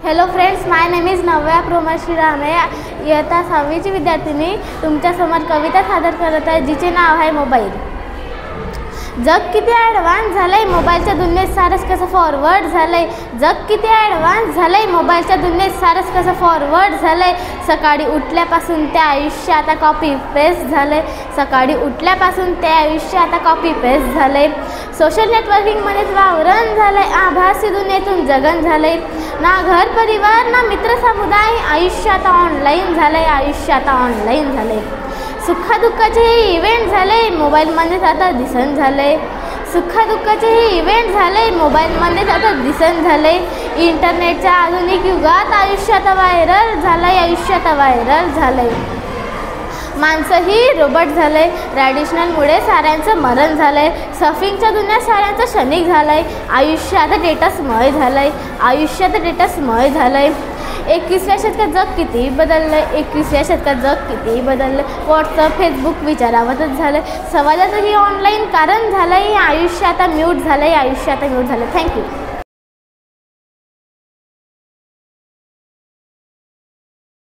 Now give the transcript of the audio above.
Hello friends, my name is नव्या प्रोमा श्रीरामे. इयत्ता 6वीची विद्यार्थिनी तुमच्यासमोर कविता सादर करत आहे, जिचे नाव आहे मोबाईल. जग किती ॲडव्हान्स झालंय, मोबाईलच्या दुनियेत सारंच कसं फॉरवर्ड झालंय. जग किती ॲडव्हान्स झालंय, मोबाईलच्या दुनियेत सारंच कसं फॉरवर्ड झालंय. सकाळी उठल्यापासून ते आयुष्य आता कॉपी पेस्ट झालंय. सकाळी उठल्यापासून ते आयुष्य आता कॉपी पेस्ट झालंय. सोशल नेटवर्किंगमध्येच वावरण झालंय, आभासी दुनियेतून जगन झालंय. ना घर परिवार ना मित्र समुदाय, आयुष्य आता ऑनलाईन झालंय. आयुष्य आता ऑनलाईन झालंय. सुखादुःखाचे हे इव्हेंट झाले, मोबाईलमध्येच आता दिसन झाले. सुखादुःखाचे हे इव्हेंट झाले, मोबाईलमध्येच आता दिसन झाले. इंटरनेटच्या आधुनिक युगात आयुष्य आता व्हायरल झालंय. आयुष्य आता व्हायरल झालंय. माणसंही रोबोट झालंय. ट्रॅडिशनलमुळे साऱ्यांचं मरण झालंय. सर्फिंगच्या दुनियात साऱ्यांचं क्षणिक झालंय. आयुष्य आता डेटासमय झालंय. आयुष्य आता डेटासमय झालंय. 21व्या शतकात जग किती बदललंय. 21व्या शतकात जग किती बदललं. व्हॉट्सअप फेसबुक विचारावतच झालं. संवादाचंही ऑनलाईन कारण झालंय. आयुष्य आता म्यूट झालंय. आयुष्य आता म्यूट झालं. थँक्यू.